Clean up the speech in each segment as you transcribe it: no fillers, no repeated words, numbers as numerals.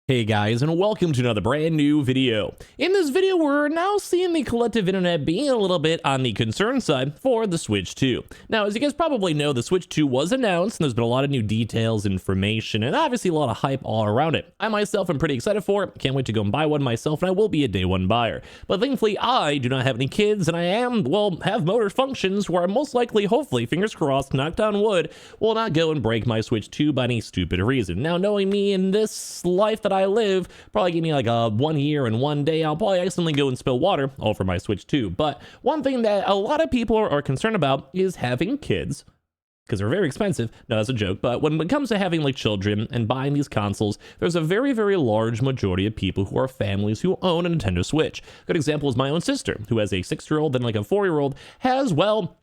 Hey guys, and welcome to another brand new video. In this video, we're now seeing the collective internet being a little bit on the concern side for the Switch 2. Now, as you guys probably know, the Switch 2 was announced, and there's been a lot of new details, information, and obviously a lot of hype all around it. I myself am pretty excited for it, can't wait to go and buy one myself, and I will be a day one buyer. But thankfully, I do not have any kids, and I have motor functions where I most likely, hopefully, fingers crossed, knock on wood, will not go and break my Switch 2 by any stupid reason. Now, knowing me in this life that I live, probably give me like a 1 year and 1 day, I'll probably accidentally go and spill water all over my Switch 2. But one thing that a lot of people are concerned about is having kids, because they're very expensive. No, that's a joke. But when it comes to having like children and buying these consoles, there's a very, very large majority of people who are families who own a Nintendo Switch. Good example is my own sister, who has a 6-year-old and like a 4-year-old, has, well,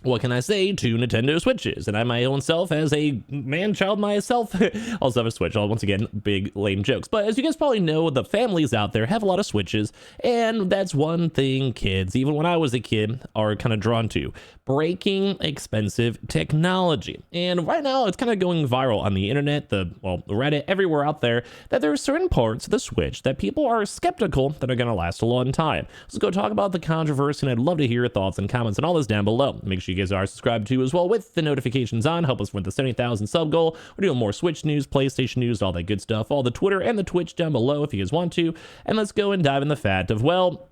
what can I say, 2 Nintendo Switches, and I my own self as a man-child myself also have a Switch. Once again, big lame jokes. But as you guys probably know, the families out there have a lot of Switches, and that's one thing kids, even when I was a kid, are kind of drawn to: breaking expensive technology. And right now, it's kind of going viral on the internet, the Reddit, everywhere out there, that there are certain parts of the Switch that people are skeptical that are going to last a long time. Let's go talk about the controversy, and I'd love to hear your thoughts and comments and all this down below. Make sure you guys are subscribed to as well with the notifications on. Help us with the 70,000 sub goal. We're doing more Switch news, PlayStation news, all that good stuff. All the Twitter and the Twitch down below if you guys want to. And let's go and dive in the fact of, well,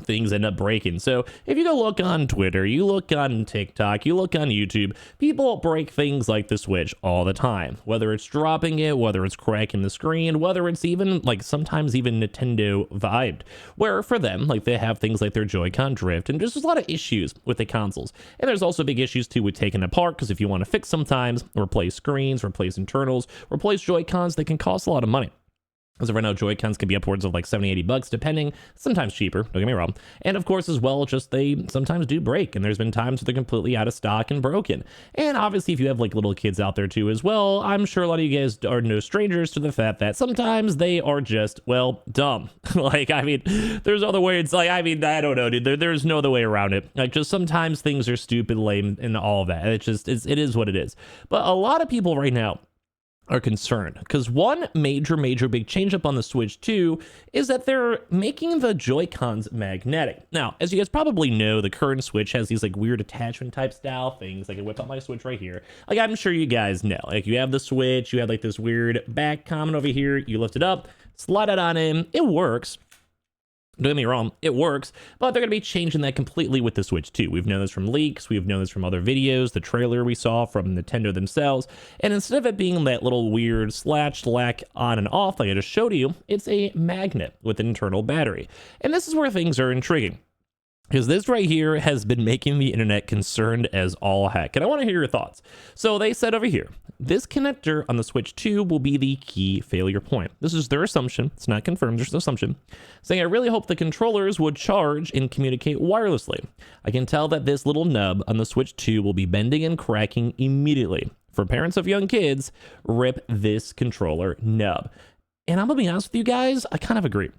things end up breaking. So if you go look on Twitter, you look on TikTok, you look on YouTube, people break things like the Switch all the time. Whether it's dropping it, whether it's cracking the screen, whether it's even like sometimes even Nintendo vibed, where for them, like they have things like their Joy-Con drift, and there's a lot of issues with the consoles. And there's also big issues too with taking apart, because if you want to fix sometimes, replace screens, replace internals, replace Joy-Cons, they can cost a lot of money. As of right now, Joy-Cons can be upwards of like 70, 80 bucks, depending, sometimes cheaper, don't get me wrong. And of course, as well, just they sometimes do break, and there's been times where they're completely out of stock and broken. And obviously, if you have like little kids out there too as well, I'm sure a lot of you guys are no strangers to the fact that sometimes they are just, well, dumb. Like, I mean, there's other words, like, I mean, I don't know, dude, there's no other way around it. Like, just sometimes things are stupid, lame, and all of that. It is what it is. But a lot of people right now are concerned because one major big change up on the Switch 2 is that they're making the Joy-Cons magnetic. Now, as you guys probably know, the current Switch has these like weird attachment type style things. I can whip out my Switch right here. Like, I'm sure you guys know, like, you have the Switch, you have like this weird back comment over here, you lift it up, slide it on in, it works. Don't get me wrong, it works, but they're going to be changing that completely with the Switch 2. We've known this from leaks, we've known this from other videos, the trailer we saw from Nintendo themselves, and instead of it being that little weird slack on and off like I just showed you, it's a magnet with an internal battery. And this is where things are intriguing, because this right here has been making the internet concerned as all heck. And I want to hear your thoughts. So they said over here, this connector on the Switch 2 will be the key failure point. This is their assumption. It's not confirmed, just an assumption. Saying, I really hope the controllers would charge and communicate wirelessly. I can tell that this little nub on the Switch 2 will be bending and cracking immediately. For parents of young kids, rip this controller nub. And I'm going to be honest with you guys, I kind of agree.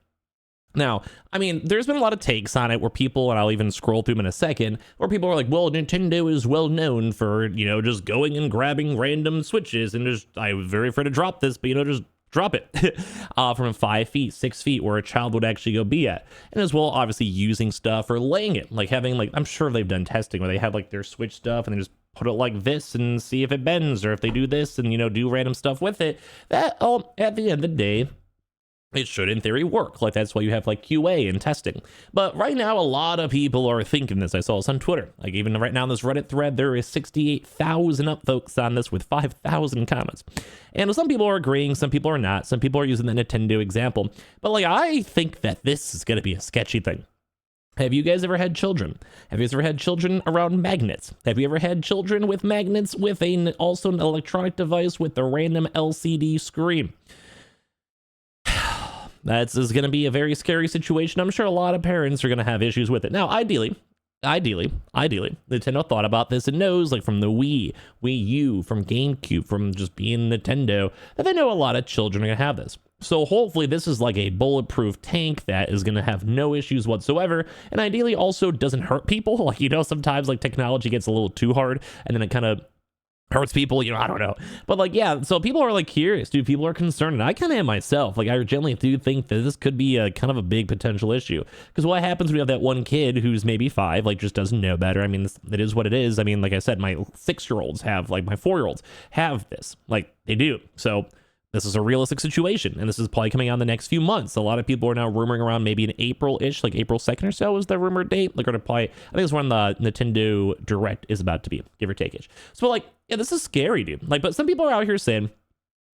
Now, I mean, there's been a lot of takes on it where people, and I'll even scroll through them in a second, where people are like, well, Nintendo is well known for, you know, just going and grabbing random Switches and just, I'm very afraid to drop this, but, you know, just drop it from 5 feet, 6 feet, where a child would actually go be at. And as well, obviously using stuff or laying it, like having, like, I'm sure they've done testing where they have like their Switch stuff and they just put it like this and see if it bends, or if they do this and, you know, do random stuff with it. That, at the end of the day, it should, in theory, work. Like, that's why you have, like, QA and testing. But right now, a lot of people are thinking this. I saw this on Twitter. Like, even right now in this Reddit thread, there is 68,000 upvotes on this with 5,000 comments. And some people are agreeing, some people are not. Some people are using the Nintendo example. But, like, I think that this is going to be a sketchy thing. Have you guys ever had children? Have you ever had children around magnets? Have you ever had children with magnets with also an electronic device with a random LCD screen? That's going to be a very scary situation. I'm sure a lot of parents are going to have issues with it. Now, ideally, Nintendo thought about this and knows, like from the Wii U, from GameCube, from just being Nintendo, that they know a lot of children are going to have this. So hopefully this is like a bulletproof tank that is going to have no issues whatsoever, and ideally also doesn't hurt people. Like, you know, sometimes like technology gets a little too hard and then it kind of hurts people, I don't know. But like, yeah, so people are like curious, dude. People are concerned, and I kind of am myself. Like, I generally do think that this could be a kind of a big potential issue, because what happens when you have that one kid who's maybe 5, like, just doesn't know better? I mean, it is what it is. I mean, like I said, my 6-year-olds have, like, my 4-year-olds have this, like, they do. So this is a realistic situation, and this is probably coming out in the next few months. A lot of people are now rumoring around maybe in April-ish, like April 2nd or so is the rumored date. They're going to probably, I think it's when the Nintendo Direct is about to be, give or take-ish. So, like, yeah, this is scary, dude. Like, but some people are out here saying,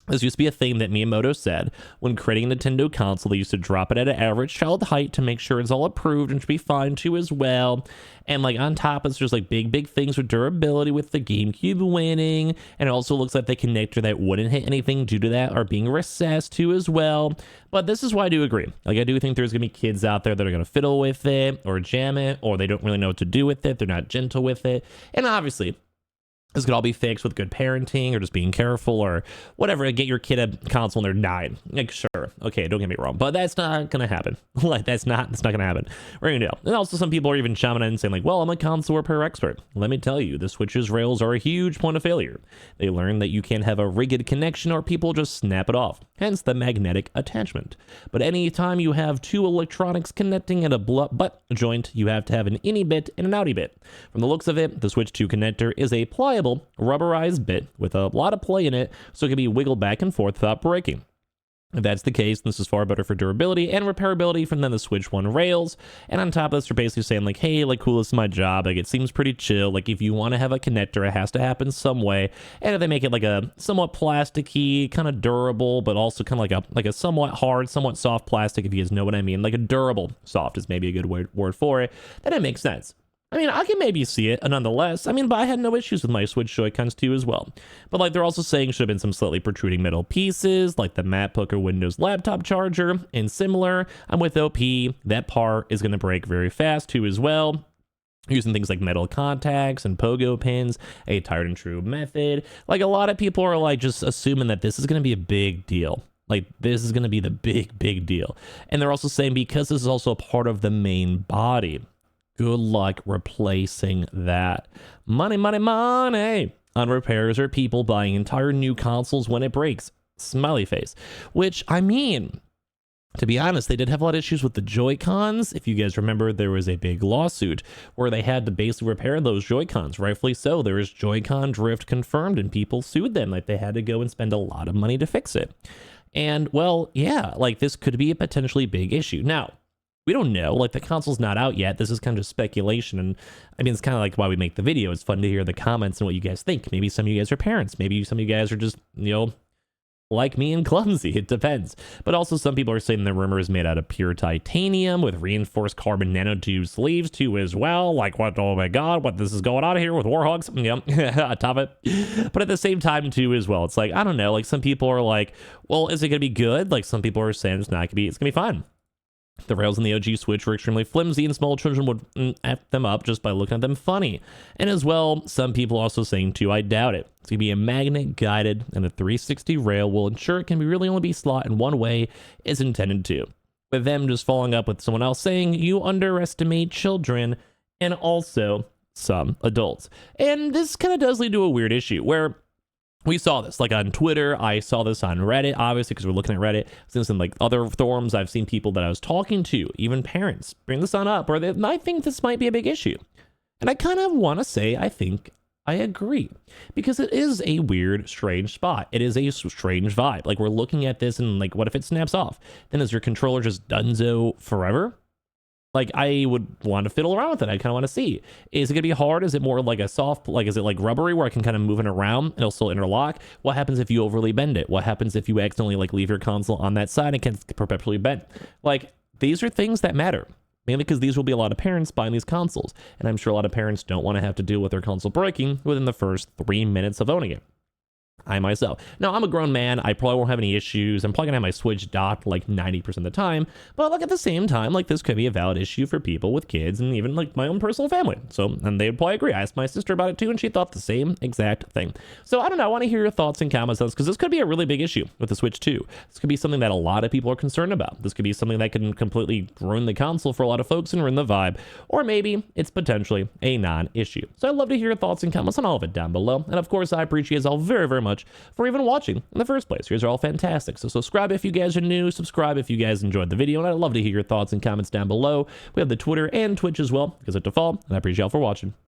this used to be a thing that Miyamoto said when creating a Nintendo console. They used to drop it at an average child height to make sure it's all approved and should be fine too as well. And like on top, it's just like big things with durability, with the GameCube winning. And it also looks like the connector that wouldn't hit anything due to that are being recessed too as well. But this is why I do agree. Like, I do think there's gonna be kids out there that are gonna fiddle with it or jam it, or they don't really know what to do with it. They're not gentle with it. And obviously, this could all be fixed with good parenting or just being careful or whatever. Get your kid a console when they're 9. Like, sure, okay, don't get me wrong, but that's not gonna happen. Like, that's not gonna happen. We're gonna know. And also, some people are even chiming in and saying like, well, I'm a console repair expert. Let me tell you, the Switch's rails are a huge point of failure. They learned that you can't have a rigged connection or people just snap it off. Hence the magnetic attachment. But anytime you have 2 electronics connecting at a butt joint, you have to have an innie bit and an outie bit. From the looks of it, the Switch 2 connector is a pliable rubberized bit with a lot of play in it, so it can be wiggled back and forth without breaking. If that's the case, this is far better for durability and repairability than the Switch 1 rails. And on top of this, they're basically saying like, hey, like, cool, this is my job. Like, it seems pretty chill. Like, if you want to have a connector, it has to happen some way. And if they make it like a somewhat plasticky, kind of durable, but also kind of like a somewhat hard, somewhat soft plastic, if you guys know what I mean, like a durable soft is maybe a good word for it, then it makes sense. I mean, I can maybe see it nonetheless. I mean, but I had no issues with my Switch Joycons too as well. But like, they're also saying should have been some slightly protruding metal pieces, like the MacBook or Windows laptop charger. And similar, I'm with OP. That part is going to break very fast too as well. Using things like metal contacts and pogo pins, a tired and true method. Like, a lot of people are like just assuming that this is going to be a big deal. Like, this is going to be the big deal. And they're also saying because this is also a part of the main body, good luck replacing that. Money on repairs or people buying entire new consoles when it breaks. Smiley face. Which, I mean, to be honest, they did have a lot of issues with the Joy-Cons. If you guys remember, there was a big lawsuit where they had to basically repair those Joy-Cons. Rightfully so. There was Joy-Con drift confirmed, and people sued them. Like, they had to go and spend a lot of money to fix it. And, well, yeah, like, this could be a potentially big issue. Now, we don't know. Like, the console's not out yet. This is kind of just speculation. And I mean, it's kind of like why we make the video. It's fun to hear the comments and what you guys think. Maybe some of you guys are parents. Maybe some of you guys are just, like me and clumsy. It depends. But also, some people are saying the rumor is made out of pure titanium with reinforced carbon nanotube sleeves too as well. Like, what? Oh my God, what this is going on here with Warhogs? Yep, on top of it. But at the same time too as well, it's like, I don't know. Like, some people are like, well, is it gonna be good? Like, some people are saying it's not gonna be. It's gonna be fine. The rails in the OG Switch were extremely flimsy, and small children would F them up just by looking at them funny. And as well, some people also saying too, I doubt it. It's going to be a magnet guided, and the 360 rail will ensure it can really only be slot in one way it's intended to. With them just following up with someone else saying, you underestimate children, and also some adults. And this kind of does lead to a weird issue where we saw this like on Twitter. I saw this on Reddit, obviously, because we're looking at Reddit. Since in like other forums, I've seen people that I was talking to, even parents, bring this on up, or they might think this might be a big issue. And I kind of want to say, I think I agree, because it is a weird, strange spot. It is a strange vibe. Like, we're looking at this and like, what if it snaps off? Then is your controller just donezo forever? Like, I would want to fiddle around with it. I kind of want to see. Is it going to be hard? Is it more like a soft, like, is it like rubbery where I can kind of move it around and it'll still interlock? What happens if you overly bend it? What happens if you accidentally like leave your console on that side and can perpetually bend? Like, these are things that matter. Mainly because these will be a lot of parents buying these consoles. And I'm sure a lot of parents don't want to have to deal with their console breaking within the first 3 minutes of owning it. I myself. Now, I'm a grown man. I probably won't have any issues. I'm probably gonna have my Switch docked like 90% of the time. But like at the same time, like this could be a valid issue for people with kids and even like my own personal family. So, and they'd probably agree. I asked my sister about it too, and she thought the same exact thing. So I don't know. I want to hear your thoughts and comments on this because this could be a really big issue with the Switch 2. This could be something that a lot of people are concerned about. This could be something that can completely ruin the console for a lot of folks and ruin the vibe. Or maybe it's potentially a non-issue. So I'd love to hear your thoughts and comments on all of it down below. And of course, I appreciate you all very, very much for even watching in the first place. You guys are all fantastic. So subscribe if you guys are new, subscribe if you guys enjoyed the video, and I'd love to hear your thoughts and comments down below. We have the Twitter and Twitch as well, because at default, and I appreciate y'all for watching.